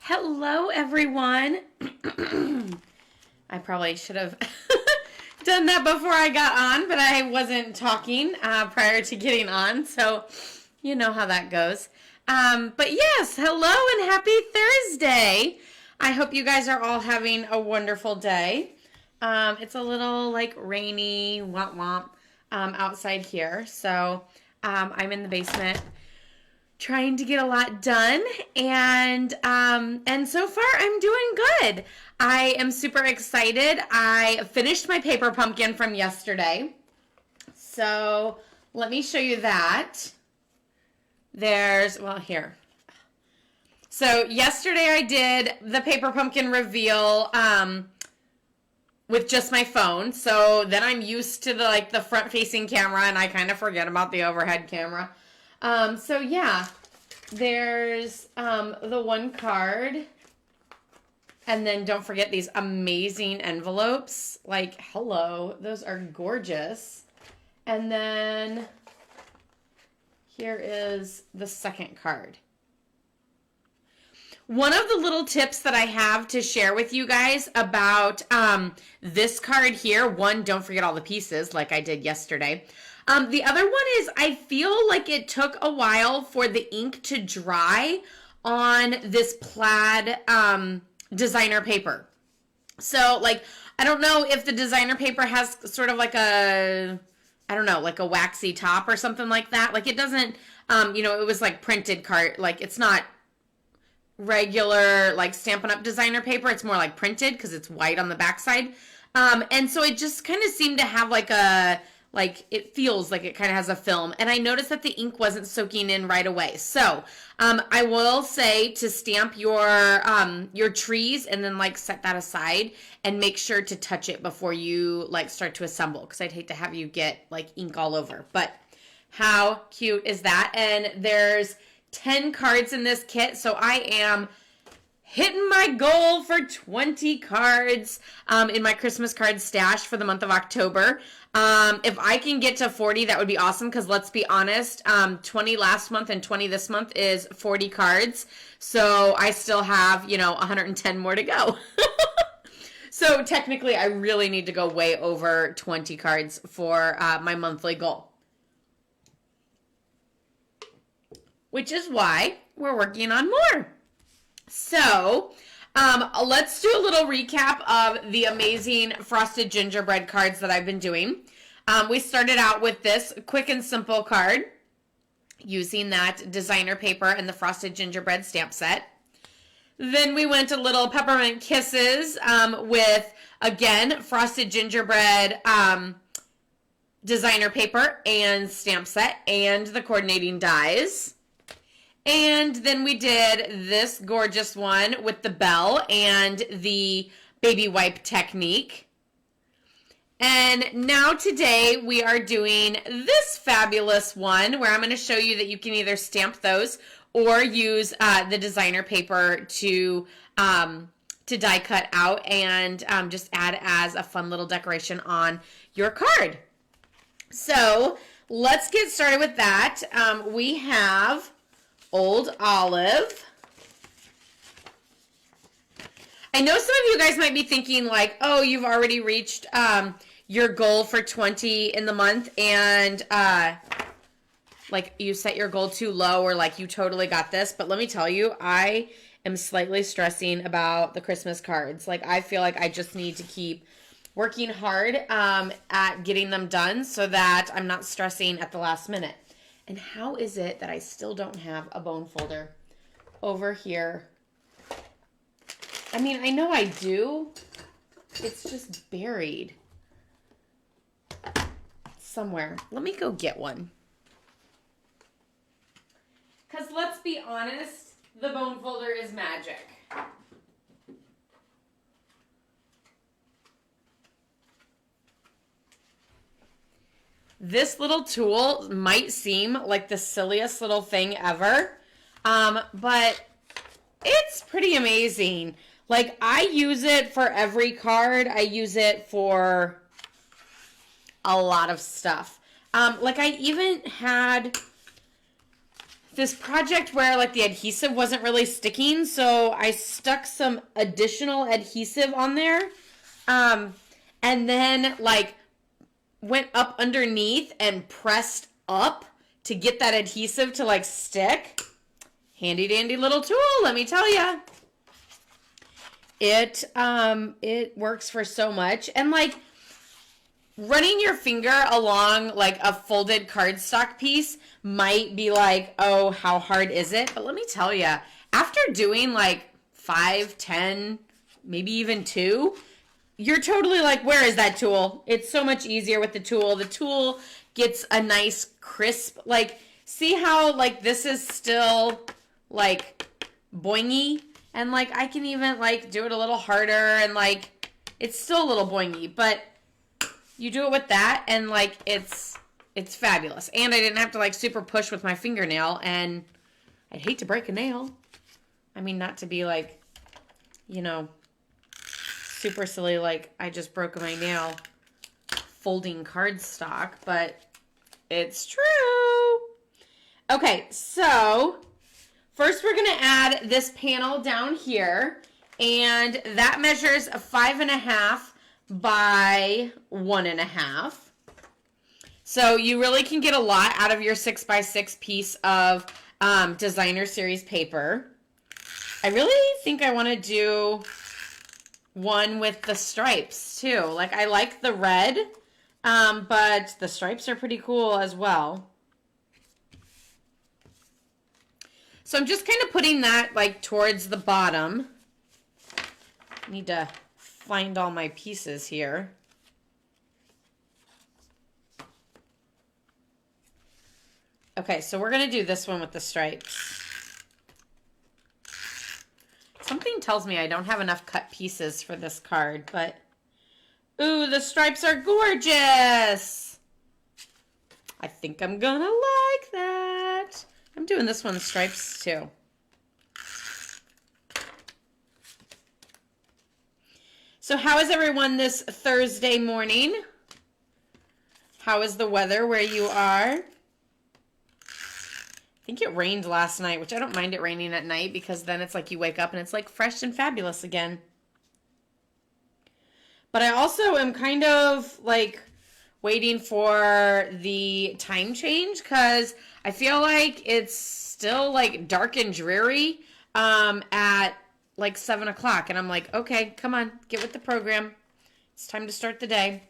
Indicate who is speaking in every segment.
Speaker 1: Hello, everyone. I probably should have done that before I got on, but I wasn't talking prior to getting on, so you know how that goes. But yes, hello and happy Thursday. I hope you guys are all having a wonderful day. It's a little like rainy, womp womp outside here, so I'm in the basement trying to get a lot done, and so far I'm doing good. I am super excited. I finished my paper pumpkin from yesterday, so let me show you that. Here. So yesterday I did the paper pumpkin reveal with just my phone. So then I'm used to the front facing camera, and I kind of forget about the overhead camera. So yeah, there's the one card, and then don't forget these amazing envelopes. Like, hello, those are gorgeous. And then here is the second card. One of the little tips that I have to share with you guys about this card here, one, don't forget all the pieces like I did yesterday. The other one is I feel like it took a while for the ink to dry on this plaid designer paper. So, I don't know if the designer paper has sort of like a waxy top or something like that. Like, it doesn't, it was like printed card. Like, it's not regular, like, Stampin' Up! Designer paper. It's more like printed because it's white on the backside. And so it just kind of seemed to have it feels like it kind of has a film. And I noticed that the ink wasn't soaking in right away. So I will say to stamp your trees and then set that aside and make sure to touch it before you start to assemble, because I'd hate to have you get ink all over. But how cute is that? And there's 10 cards in this kit, so I am hitting my goal for 20 cards in my Christmas card stash for the month of October. If I can get to 40, that would be awesome, because let's be honest, 20 last month and 20 this month is 40 cards. So I still have, 110 more to go. So technically, I really need to go way over 20 cards for my monthly goal. Which is why we're working on more. So, let's do a little recap of the amazing frosted gingerbread cards that I've been doing. We started out with this quick and simple card using that designer paper and the frosted gingerbread stamp set. Then we went to little peppermint kisses with, again, frosted gingerbread designer paper and stamp set and the coordinating dies. And then we did this gorgeous one with the bell and the baby wipe technique. And now today we are doing this fabulous one where I'm going to show you that you can either stamp those or use the designer paper to die cut out and just add as a fun little decoration on your card. So let's get started with that. We have Old Olive. I know some of you guys might be thinking oh, you've already reached your goal for 20 in the month, and you set your goal too low, or you totally got this. But let me tell you, I am slightly stressing about the Christmas cards. I feel like I just need to keep working hard at getting them done so that I'm not stressing at the last minute. And how is it that I still don't have a bone folder over here? I mean, I know I do. It's just buried somewhere. Let me go get one. Because let's be honest, the bone folder is magic. This little tool might seem like the silliest little thing ever, but it's pretty amazing. I use it for every card. I use it for a lot of stuff. I even had this project where like the adhesive wasn't really sticking, so I stuck some additional adhesive on there, and then like went up underneath and pressed up to get that adhesive to like stick. Handy dandy little tool, let me tell you. It works for so much. And like running your finger along like a folded cardstock piece might be like, oh, how hard is it? But let me tell you, after doing like 5, 10, maybe even 2, you're totally like, where is that tool? It's so much easier with the tool. The tool gets a nice crisp, like, see how like this is still like boingy? And like I can even like do it a little harder and like it's still a little boingy, but you do it with that and like it's fabulous. And I didn't have to like super push with my fingernail, and I'd hate to break a nail. I mean, not to be like, you know, super silly like I just broke my nail folding cardstock, but it's true. Okay, so first, we're going to add this panel down here, and that measures 5.5 by 1.5. So you really can get a lot out of your 6x6 piece of designer series paper. I really think I want to do one with the stripes too. Like I like the red, but the stripes are pretty cool as well. So I'm just kind of putting that like towards the bottom. I need to find all my pieces here. Okay, so we're going to do this one with the stripes. Something tells me I don't have enough cut pieces for this card, but ooh, the stripes are gorgeous. I think I'm going to like that. I'm doing this one stripes too. So how is everyone this Thursday morning? How is the weather where you are? I think it rained last night, which I don't mind it raining at night because then it's like you wake up and it's like fresh and fabulous again. But I also am kind of like waiting for the time change because I feel like it's still like dark and dreary at like 7 o'clock. And I'm like, okay, come on, get with the program. It's time to start the day.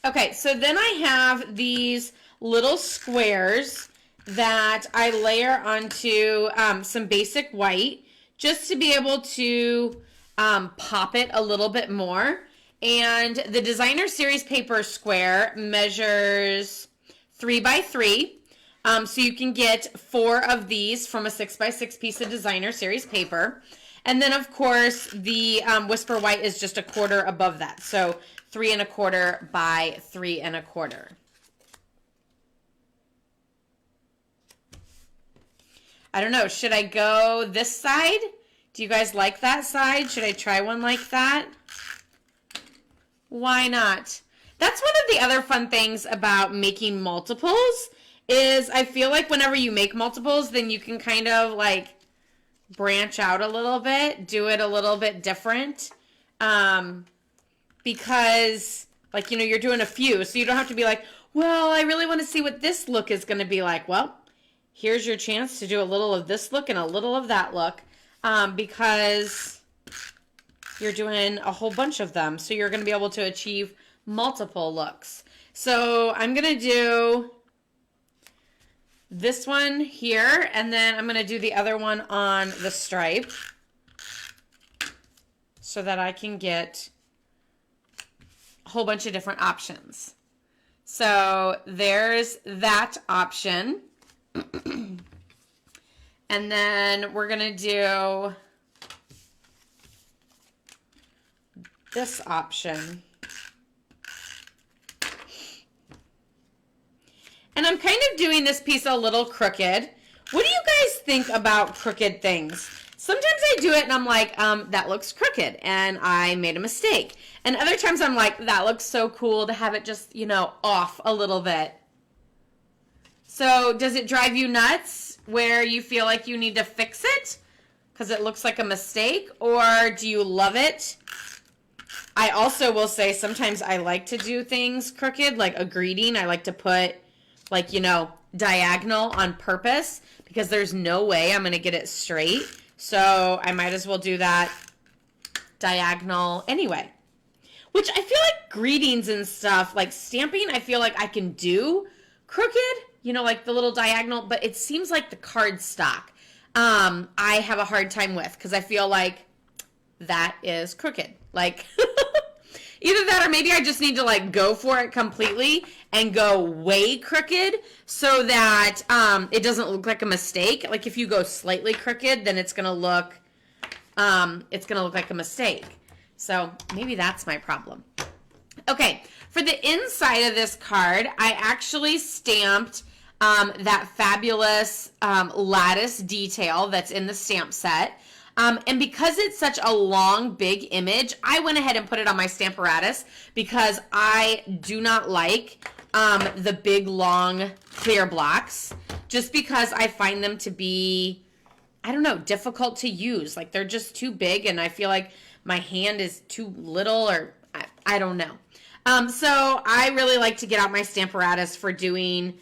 Speaker 1: Okay, so then I have these little squares that I layer onto some basic white just to be able to pop it a little bit more. And the designer series paper square measures 3 by 3. So you can get 4 of these from a 6x6 piece of designer series paper. And then of course the Whisper White is just a quarter above that. So 3 1/4 by 3 1/4. I don't know, should I go this side? Do you guys like that side? Should I try one like that? Why not? That's one of the other fun things about making multiples is I feel like whenever you make multiples, then you can kind of like branch out a little bit, do it a little bit different. Because like, you know, you're doing a few, so you don't have to be like, well, I really want to see what this look is going to be like. Well, here's your chance to do a little of this look and a little of that look because you're doing a whole bunch of them. So you're going to be able to achieve multiple looks. So I'm going to do this one here, and then I'm going to do the other one on the stripe so that I can get a whole bunch of different options. So there's that option. And then we're going to do this option. And I'm kind of doing this piece a little crooked. What do you guys think about crooked things? Sometimes I do it and I'm like, that looks crooked and I made a mistake. And other times I'm like, that looks so cool to have it just, you know, off a little bit. So does it drive you nuts where you feel like you need to fix it because it looks like a mistake, or do you love it? I also will say sometimes I like to do things crooked, like a greeting. I like to put like, you know, diagonal on purpose because there's no way I'm going to get it straight. So I might as well do that diagonal anyway. Which I feel like greetings and stuff, like stamping, I feel like I can do crooked, you know, like the little diagonal, but it seems like the cardstock I have a hard time with because I feel like that is crooked. Like either that or maybe I just need to like go for it completely and go way crooked so that it doesn't look like a mistake. Like if you go slightly crooked, then it's gonna look like a mistake. So maybe that's my problem. Okay, for the inside of this card, I actually stamped that fabulous lattice detail that's in the stamp set. And because it's such a long, big image, I went ahead and put it on my Stamparatus because I do not like the big, long, clear blocks just because I find them to be, I don't know, difficult to use. Like they're just too big and I feel like my hand is too little or I don't know. So I really like to get out my Stamparatus for doing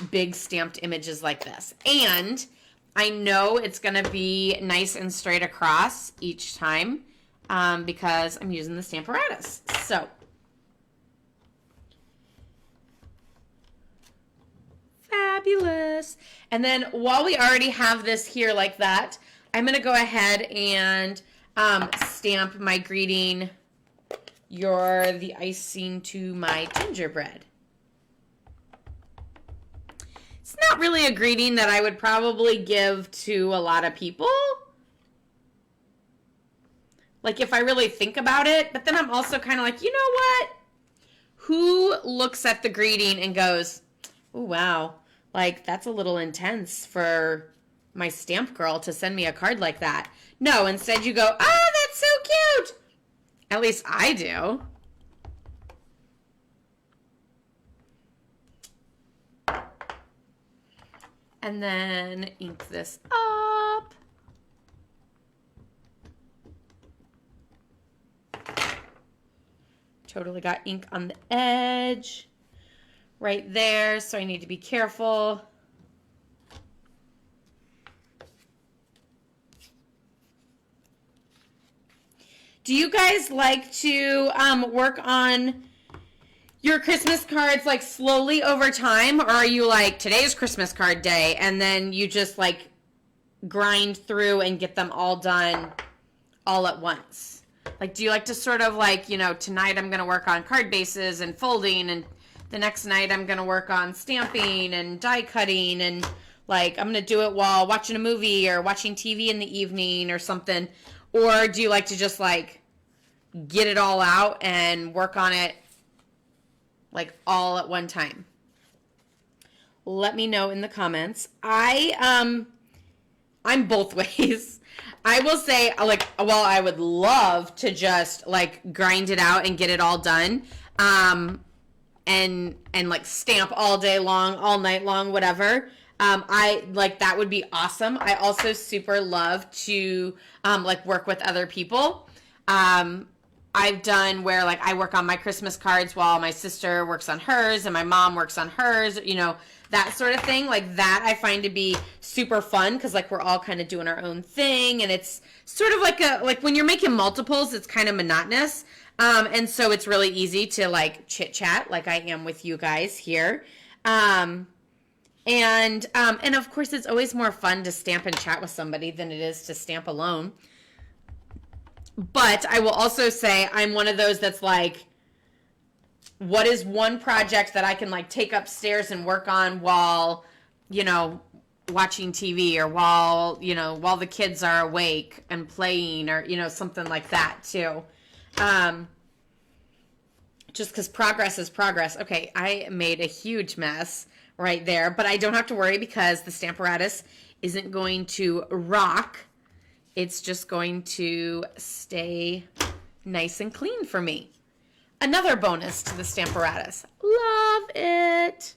Speaker 1: big stamped images like this. And I know it's going to be nice and straight across each time because I'm using the Stamparatus. So fabulous. And then while we already have this here like that, I'm going to go ahead and stamp my greeting, "You're the icing to my gingerbread." It's not really a greeting that I would probably give to a lot of people. Like if I really think about it, but then I'm also kind of like, you know what? Who looks at the greeting and goes, "Oh, wow, like that's a little intense for my stamp girl to send me a card like that"? No, instead you go, "Oh, that's so cute." At least I do. And then ink this up. Totally got ink on the edge right there, so I need to be careful. Do you guys like to work on your Christmas cards like slowly over time, or are you like, today's Christmas card day, and then you just like grind through and get them all done all at once? Like, do you like to sort of like, you know, tonight I'm going to work on card bases and folding, and the next night I'm going to work on stamping and die cutting, and like I'm going to do it while watching a movie or watching TV in the evening or something? Or do you like to just like get it all out and work on it like all at one time? Let me know in the comments. I'm both ways. I will say, like, well, I would love to just like grind it out and get it all done, and like stamp all day long, all night long, whatever. I like that would be awesome. I also super love to like work with other people. I've done where like I work on my Christmas cards while my sister works on hers and my mom works on hers, you know, that sort of thing. Like that I find to be super fun because like we're all kind of doing our own thing, and it's sort of like when you're making multiples, it's kind of monotonous. And so it's really easy to like chit chat like I am with you guys here. And of course it's always more fun to stamp and chat with somebody than it is to stamp alone. But I will also say I'm one of those that's like, what is one project that I can like take upstairs and work on while, you know, watching TV, or while, you know, while the kids are awake and playing, or, you know, something like that too. Just because progress is progress. Okay, I made a huge mess right there, but I don't have to worry because the Stamparatus isn't going to rock. It's just going to stay nice and clean for me. Another bonus to the Stamparatus. Love it.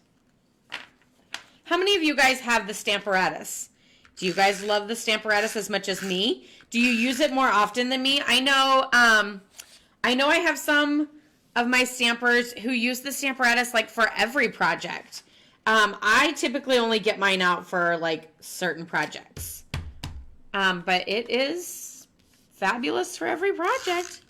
Speaker 1: many of you guys have the Stamparatus? Do you guys love the Stamparatus as much as me? Do you use it more often than me? I know I have some of my stampers who use the Stamparatus like for every project. I typically only get mine out for like certain projects. But it is fabulous for every project.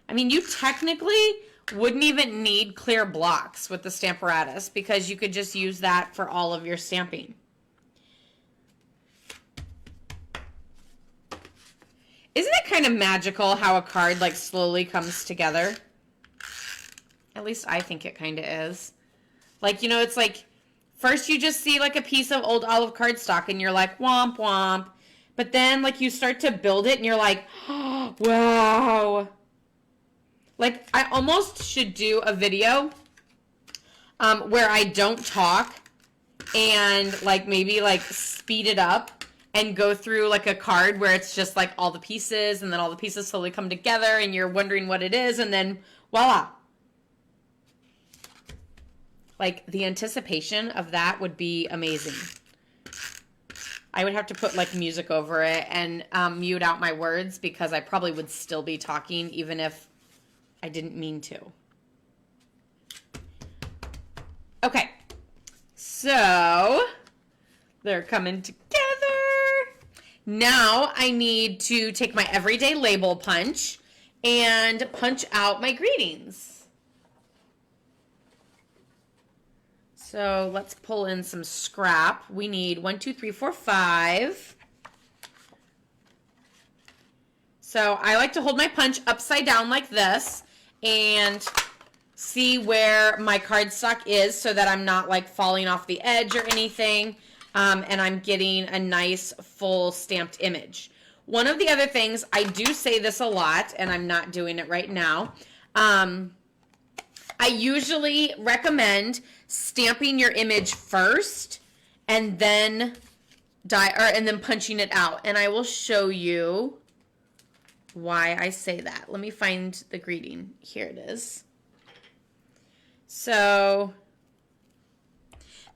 Speaker 1: I mean, you technically wouldn't even need clear blocks with the Stamparatus because you could just use that for all of your stamping. Isn't it kind of magical how a card like slowly comes together? At least I think it kind of is. Like, you know, it's like first you just see like a piece of old olive cardstock and you're like, womp womp. But then like you start to build it and you're like, oh, wow. Like I almost should do a video where I don't talk and like maybe like speed it up and go through like a card where it's just like all the pieces and then all the pieces slowly come together and you're wondering what it is and then voila. Like the anticipation of that would be amazing. I would have to put like music over it and mute out my words because I probably would still be talking even if I didn't mean to. Okay, so they're coming together. Now I need to take my everyday label punch and punch out my greetings. So let's pull in some scrap. We need 1, 2, 3, 4, 5. So I like to hold my punch upside down like this and see where my cardstock is so that I'm not like falling off the edge or anything. And I'm getting a nice full stamped image. One of the other things, I do say this a lot, and I'm not doing it right now. I usually recommend stamping your image first and then punching it out. And I will show you why I say that. Let me find the greeting. Here it is. So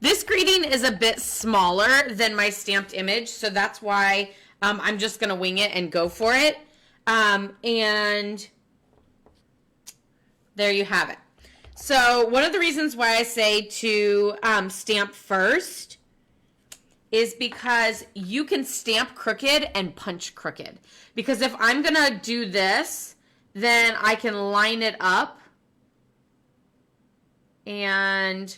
Speaker 1: this greeting is a bit smaller than my stamped image, so that's why I'm just going to wing it and go for it. And there you have it. So one of the reasons why I say to stamp first is because you can stamp crooked and punch crooked. Because if I'm going to do this, then I can line it up and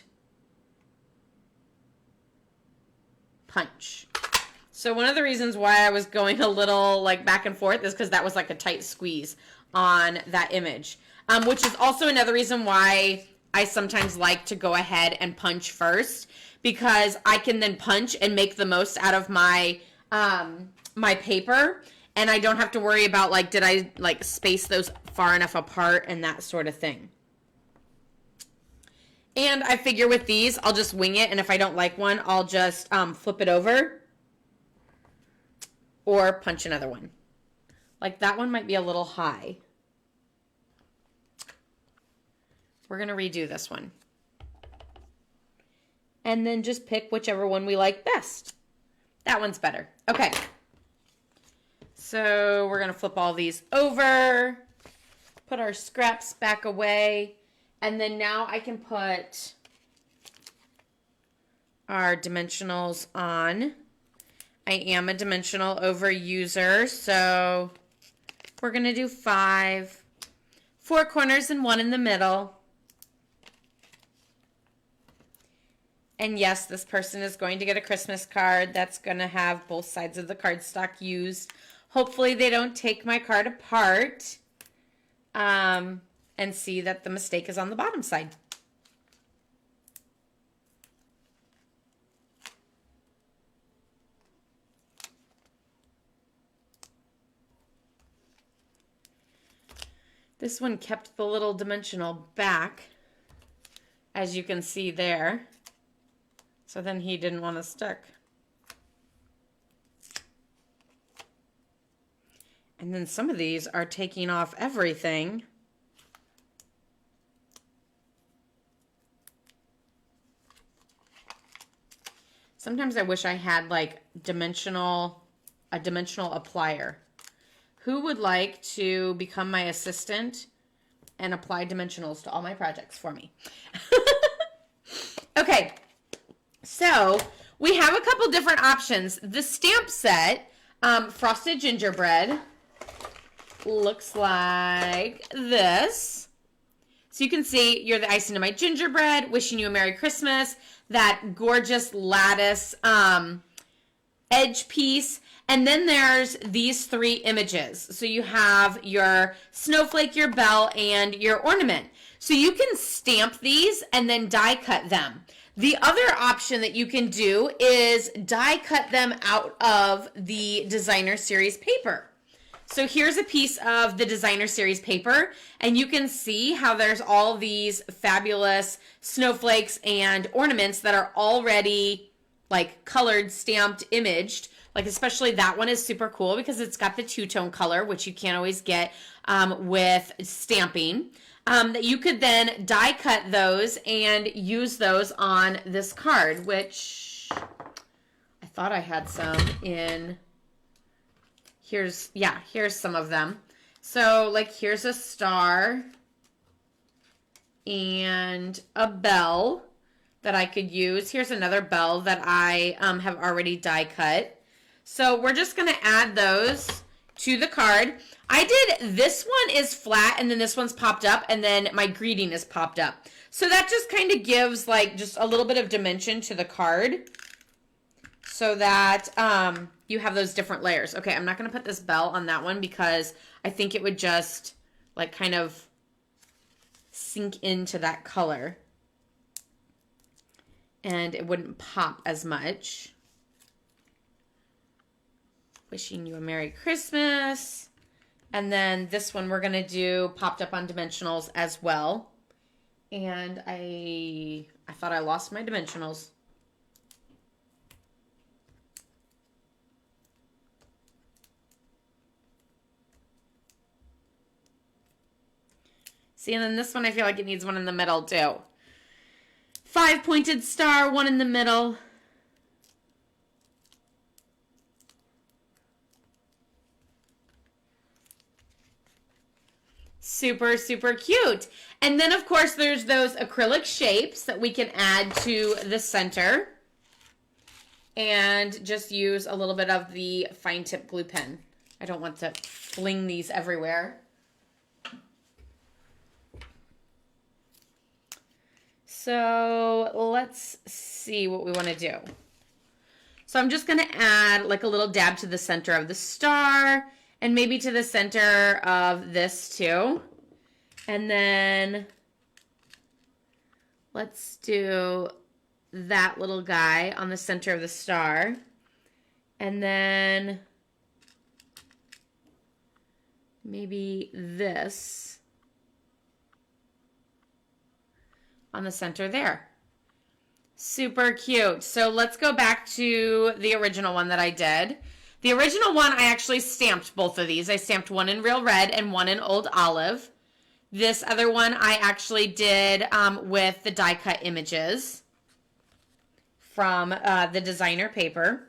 Speaker 1: punch. So one of the reasons why I was going a little like back and forth is because that was like a tight squeeze on that image. Which is also another reason why I sometimes like to go ahead and punch first, because I can then punch and make the most out of my my paper, and I don't have to worry about like, did I like space those far enough apart and that sort of thing. And I figure with these, I'll just wing it, and if I don't like one, I'll just flip it over or punch another one. Like that one might be a little high. We're going to redo this one. And then just pick whichever one we like best. That one's better. Okay. So we're going to flip all these over, put our scraps back away, and then now I can put our dimensionals on. I am a dimensional over user, so we're going to do 5, 4 corners and 1 in the middle. And yes, this person is going to get a Christmas card that's going to have both sides of the cardstock used. Hopefully they don't take my card apart and see that the mistake is on the bottom side. This one kept the little dimensional back, as you can see there. So then he didn't want to stick. And then some of these are taking off everything. Sometimes I wish I had like a dimensional applier. Who would like to become my assistant and apply dimensionals to all my projects for me? Okay, so we have a couple different options. The stamp set, Frosted Gingerbread, looks like this. So you can see, you're the icing to my gingerbread, wishing you a Merry Christmas, that gorgeous lattice edge piece. And then there's these three images. So you have your snowflake, your bell, and your ornament. So you can stamp these and then die cut them. The other option that you can do is die cut them out of the designer series paper. So here's a piece of the designer series paper, and you can see how there's all these fabulous snowflakes and ornaments that are already like colored, stamped, imaged. Like especially that one is super cool because it's got the two-tone color, which you can't always get with stamping. That you could then die cut those and use those on this card, which I thought I had some in, here's some of them. So like here's a star and a bell that I could use. Here's another bell that I have already die cut. So we're just going to add those to the card. I did, this one is flat and then this one's popped up and then my greeting is popped up. So that just kind of gives like just a little bit of dimension to the card so that you have those different layers. Okay, I'm not going to put this bell on that one because I think it would just like kind of sink into that color and it wouldn't pop as much. Wishing you a Merry Christmas. And then this one we're going to do popped up on dimensionals as well. And I thought I lost my dimensionals. See, and then this one I feel like it needs one in the middle too. 5-pointed star, one in the middle. Super, super cute. And then, of course, there's those acrylic shapes that we can add to the center. And just use a little bit of the fine tip glue pen. I don't want to fling these everywhere. So let's see what we want to do. So I'm just going to add like a little dab to the center of the star. And maybe to the center of this too. And then let's do that little guy on the center of the star. And then maybe this on the center there. Super cute. So let's go back to the original one that I did. The original one, I actually stamped both of these. I stamped one in Real Red and one in Old Olive. This other one I actually did with the die cut images from the designer paper.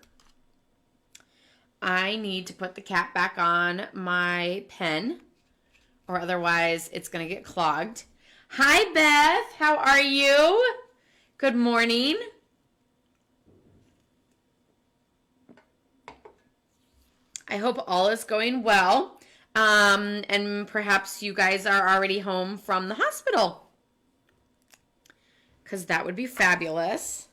Speaker 1: I need to put the cap back on my pen or otherwise it's going to get clogged. Hi, Beth. How are you? Good morning. I hope all is going well, and perhaps you guys are already home from the hospital, because that would be fabulous.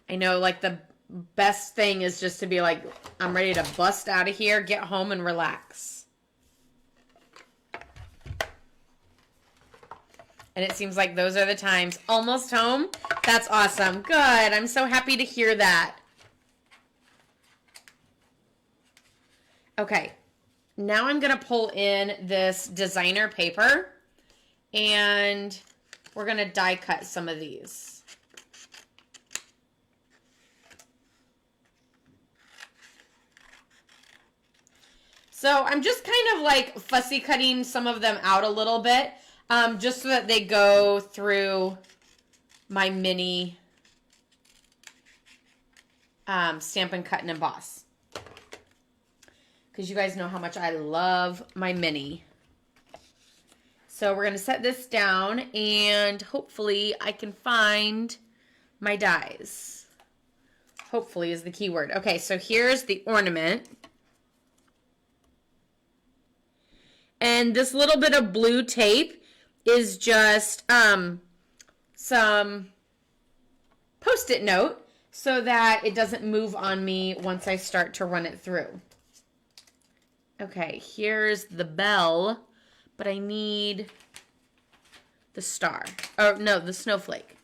Speaker 1: I know, like, the best thing is just to be like, I'm ready to bust out of here, get home, and relax. And it seems like those are the times. Almost home? That's awesome. Good. I'm so happy to hear that. Okay. Now I'm going to pull in this designer paper. And we're going to die cut some of these. So I'm just kind of like fussy cutting some of them out a little bit. Just so that they go through my mini Stampin' Cut and Emboss. Because you guys know how much I love my mini. So we're going to set this down and hopefully I can find my dies. Hopefully is the key word. Okay, so here's the ornament. And this little bit of blue tape is just some Post-it note so that it doesn't move on me once I start to run it through. Okay, here's the bell, but I need the star. Or no, the snowflake.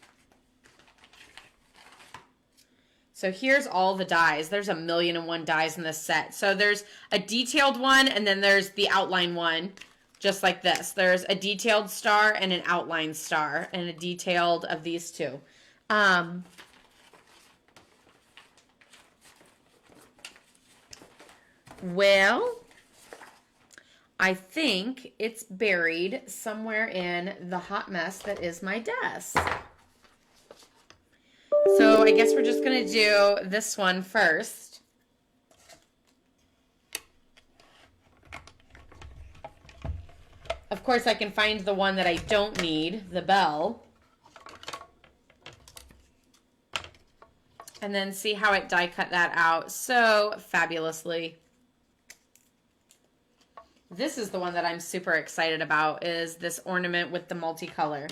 Speaker 1: So here's all the dies. There's 1,000,001 dies in this set. So there's a detailed one, and then there's the outline one, just like this. There's a detailed star and an outline star, and a detailed of these two. Well, I think it's buried somewhere in the hot mess that is my desk. So I guess we're just going to do this one first. Of course, I can find the one that I don't need, the bell. And then see how it die cut that out so fabulously. This is the one that I'm super excited about, is this ornament with the multicolor.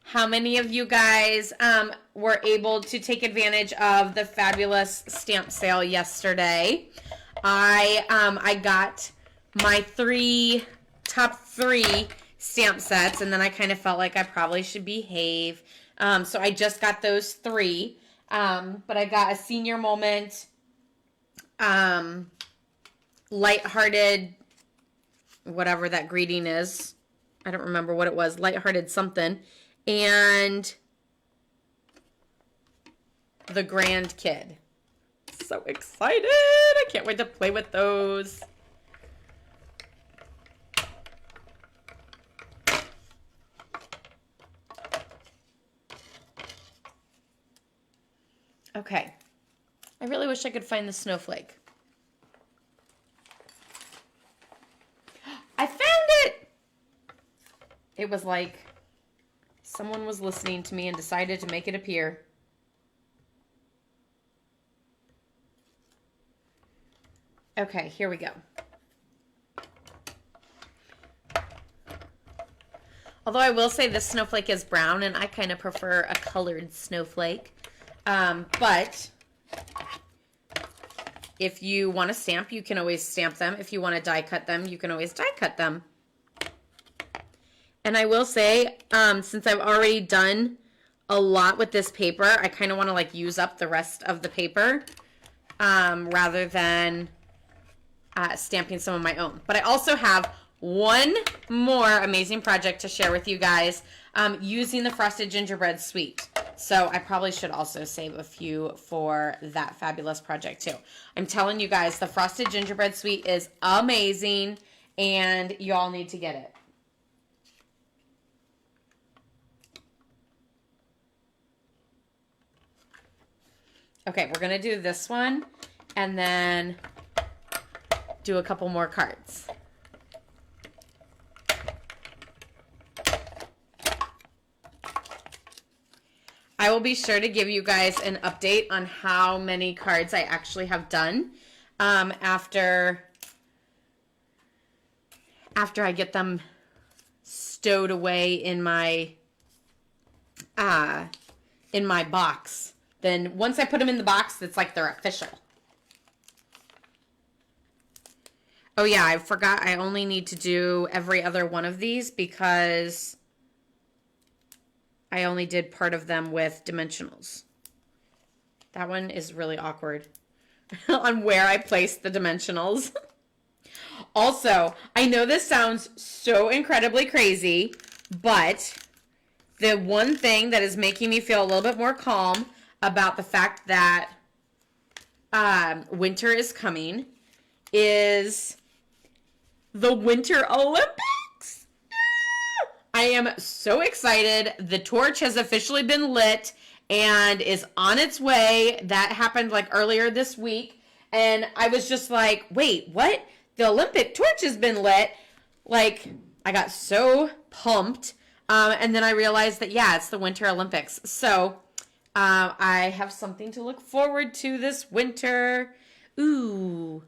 Speaker 1: How many of you guys were able to take advantage of the fabulous stamp sale yesterday? I got my top three stamp sets, and then I kind of felt like I probably should behave. So I just got those three. But I got a senior moment, lighthearted, whatever that greeting is. I don't remember what it was. Lighthearted something. And the Grand Kid. So excited. I can't wait to play with those. Okay. I really wish I could find the snowflake. I found it! It was like someone was listening to me and decided to make it appear. Okay, here we go. Although I will say this snowflake is brown, and I kind of prefer a colored snowflake. But if you want to stamp, you can always stamp them. If you want to die cut them, you can always die cut them. And I will say, since I've already done a lot with this paper, I kind of want to like use up the rest of the paper rather than stamping some of my own. But I also have one more amazing project to share with you guys using the Frosted Gingerbread Suite. So I probably should also save a few for that fabulous project too. I'm telling you guys, the Frosted Gingerbread Suite is amazing and you all need to get it. Okay, we're going to do this one and then do a couple more cards. I will be sure to give you guys an update on how many cards I actually have done after I get them stowed away in my box. Then once I put them in the box, it's like they're official. Oh yeah, I forgot I only need to do every other one of these because I only did part of them with dimensionals. That one is really awkward on where I placed the dimensionals. Also, I know this sounds so incredibly crazy, but the one thing that is making me feel a little bit more calm about the fact that winter is coming is the Winter Olympics. I am so excited. The torch has officially been lit and is on its way. That happened like earlier this week. And I was just like, wait, what? The Olympic torch has been lit. Like, I got so pumped. And then I realized that, yeah, it's the Winter Olympics. So I have something to look forward to this winter. Ooh,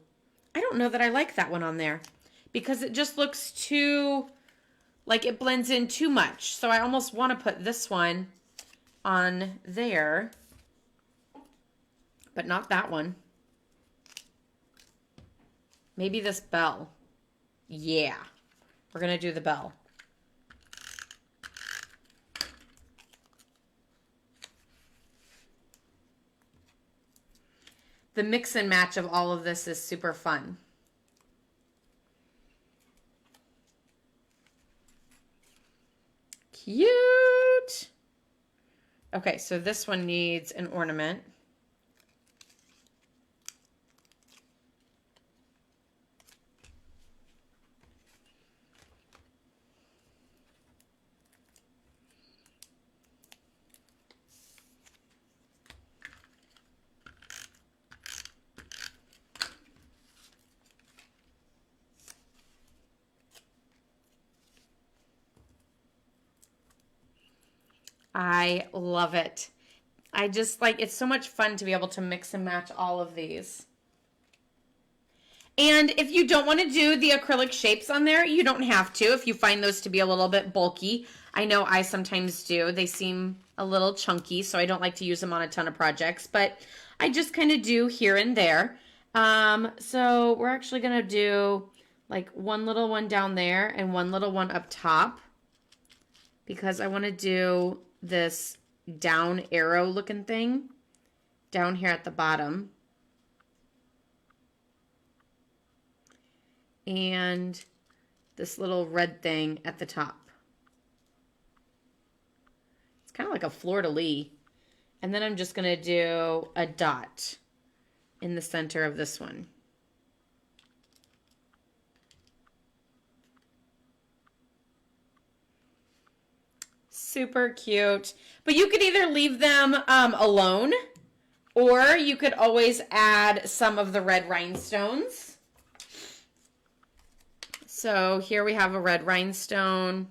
Speaker 1: I don't know that I like that one on there because it just looks too, like it blends in too much. So I almost want to put this one on there, but not that one. Maybe this bell. Yeah, we're going to do the bell. The mix and match of all of this is super fun. Cute. Okay, so this one needs an ornament. I love it. I just like, it's so much fun to be able to mix and match all of these. And if you don't want to do the acrylic shapes on there, you don't have to if you find those to be a little bit bulky. I know I sometimes do. They seem a little chunky, so I don't like to use them on a ton of projects, but I just kind of do here and there. So we're actually going to do like one little one down there and one little one up top because I want to do this down arrow looking thing down here at the bottom. And this little red thing at the top. It's kind of like a fleur-de-lis. And then I'm just going to do a dot in the center of this one. Super cute. But you could either leave them alone, or you could always add some of the red rhinestones. So here we have a red rhinestone.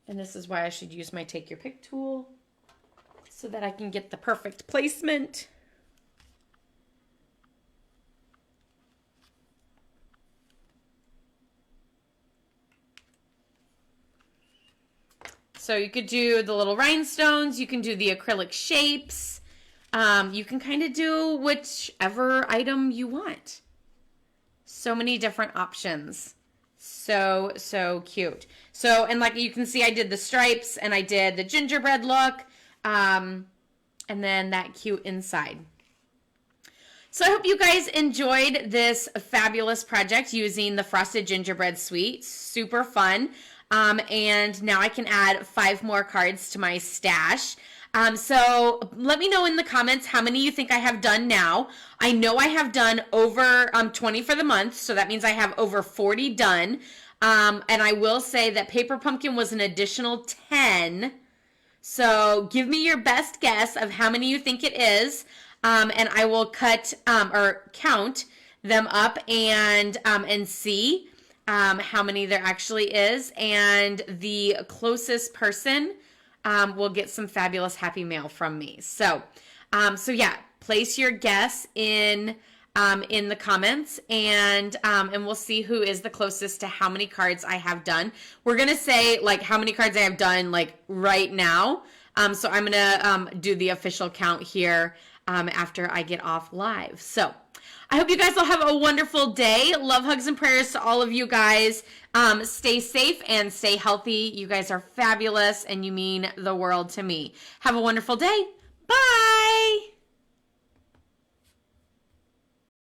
Speaker 1: And this is why I should use my Take Your Pick tool so that I can get the perfect placement. So you could do the little rhinestones, you can do the acrylic shapes, you can kind of do whichever item you want. So many different options. So, so cute. So, and like you can see, I did the stripes and I did the gingerbread look, and then that cute inside. So I hope you guys enjoyed this fabulous project using the Frosted Gingerbread Suite. Super fun. And now I can add 5 more cards to my stash. So let me know in the comments how many you think I have done now. I know I have done over 20 for the month, so that means I have over 40 done. And I will say that Paper Pumpkin was an additional 10. So give me your best guess of how many you think it is, and I will cut or count them up and see how many there actually is, and the closest person will get some fabulous happy mail from me. So, so yeah, place your guess in the comments, and we'll see who is the closest to how many cards I have done. We're gonna say like how many cards I have done like right now. So I'm gonna do the official count here after I get off live. So I hope you guys will have a wonderful day. Love, hugs, and prayers to all of you guys. Stay safe and stay healthy. You guys are fabulous and you mean the world to me. Have a wonderful day. Bye.